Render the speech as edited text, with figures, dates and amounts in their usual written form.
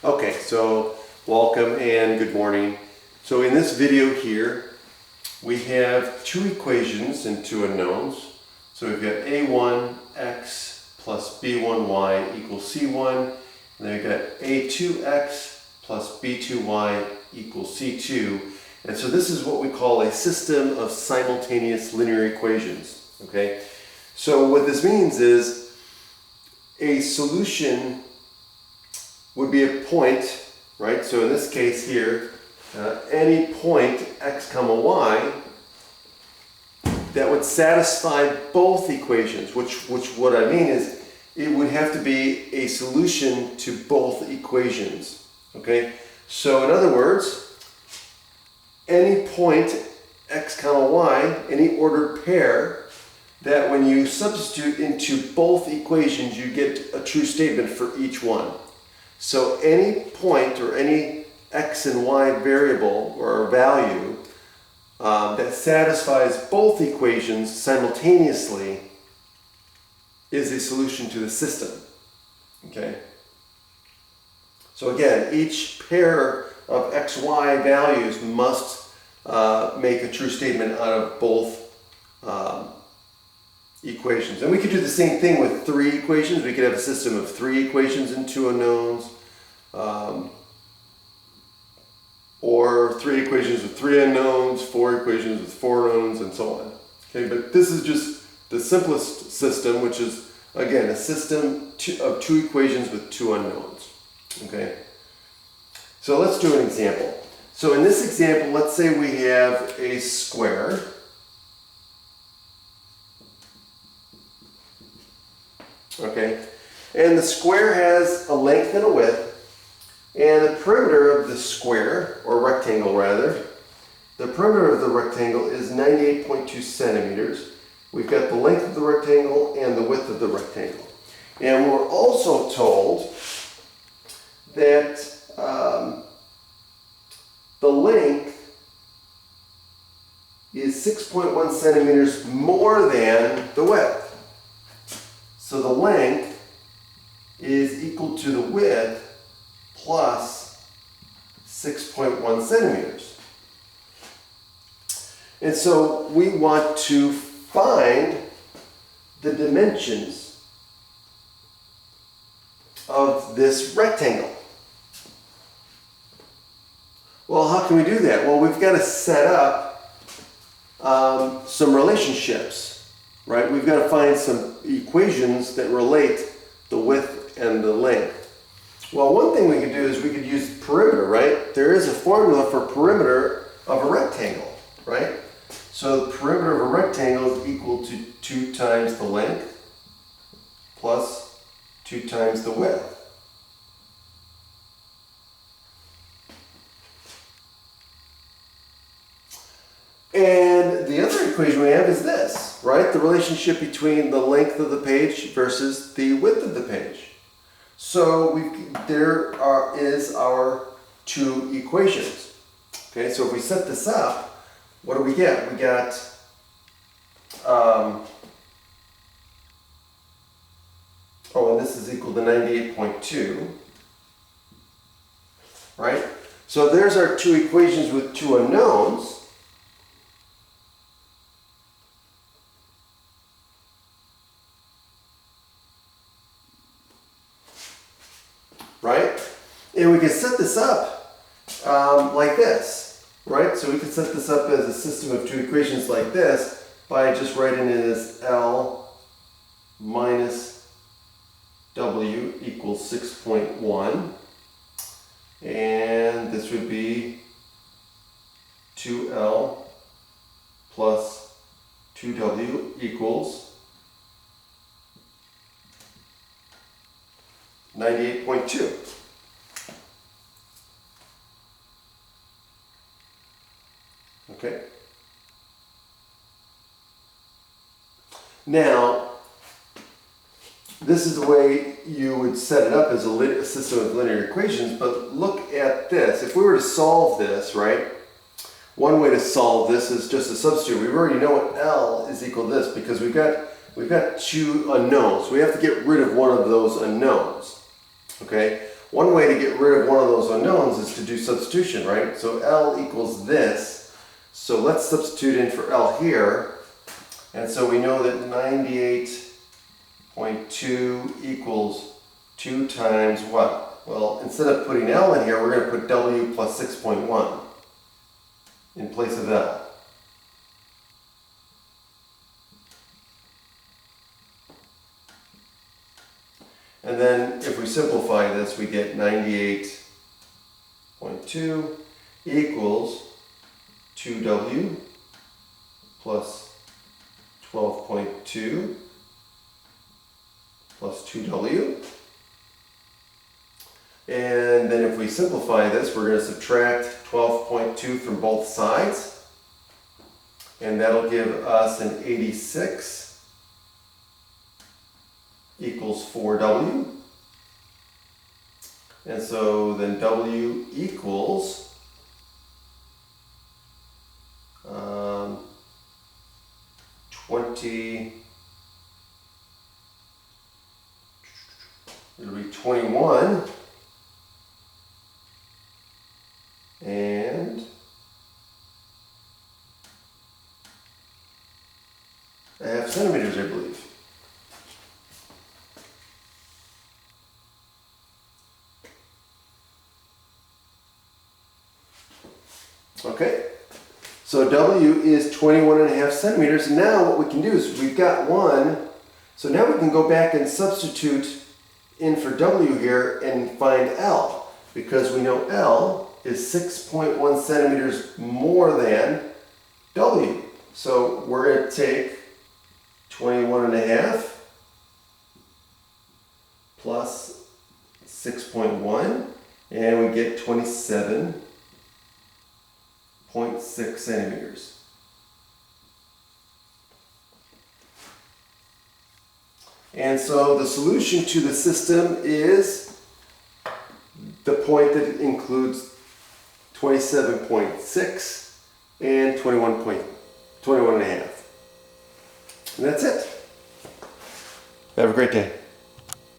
Okay, so welcome and good morning. So in this video here, we have two equations and two unknowns. So we've got a1x plus b1y equals c1, and then we've got a2x plus b2y equals c2. And so this is what we call a system of simultaneous linear equations, okay? So what this means is a solution would be a point, right? So in this case here, any point x comma y that would satisfy both equations, which what I mean is it would have to be a solution to both equations, okay? So in other words, any point x comma y, any ordered pair, that when you substitute into both equations, you get a true statement for each one. So any point or any x and y variable or value that satisfies both equations simultaneously is a solution to the system, okay? So again, each pair of x, y values must make a true statement out of both equations. And we could do the same thing with three equations. We could have a system of three equations and two unknowns, or three equations with three unknowns, four equations with four unknowns, and so on. Okay, but this is just the simplest system, which is, again, a system of two equations with two unknowns. Okay, so let's do an example. So in this example, let's say we have a square. Okay, and the square has a length and a width, and the perimeter of the square, or rectangle rather, the perimeter of the rectangle is 98.2 centimeters. We've got the length of the rectangle and the width of the rectangle. And we're also told that the length is 6.1 centimeters more than the width. So the length is equal to the width plus 6.1 centimeters. And so we want to find the dimensions of this rectangle. Well, how can we do that? Well, we've got to set up some relationships, right? We've got to find some equations that relate the width and the length. Well, one thing we could do is we could use perimeter, right? There is a formula for perimeter of a rectangle, right? So the perimeter of a rectangle is equal to 2 times the length plus 2 times the width. And the other equation we have is this, right? The relationship between the length of the page versus the width of the page. So there is our two equations. Okay, so if we set this up, what do we get? We got and this is equal to 98.2, right? So there's our two equations with two unknowns. Right? And we can set this up like this, right? So we can set this up as a system of two equations like this by just writing it as L minus W equals 6.1. And this would be 2L plus 2W equals 98.2. Okay. Now, this is the way you would set it up as a system of linear equations, but look at this. If we were to solve this, right, one way to solve this is just to substitute. We already know what L is equal to this because we've got two unknowns. We have to get rid of one of those unknowns. Okay, one way to get rid of one of those unknowns is to do substitution, right? So L equals this. So let's substitute in for L here. And so we know that 98.2 equals 2 times what? Well, instead of putting L in here, we're going to put W plus 6.1 in place of L. And then if we simplify this, we get 98.2 equals 2W plus 12.2 plus 2W. And then if we simplify this, we're going to subtract 12.2 from both sides. And that'll give us an 86 equals 4W. And so then W equals 21 and a half centimeters, I believe. Okay, so W is 21.5 centimeters. Now what we can do is we've got one, so now we can go back and substitute in for W here and find L, because we know L is 6.1 centimeters more than W. So we're going to take 21.5 plus 6.1 and we get 27.6 centimeters. And so the solution to the system is the point that includes 27.6 and 21.5. And that's it. Have a great day.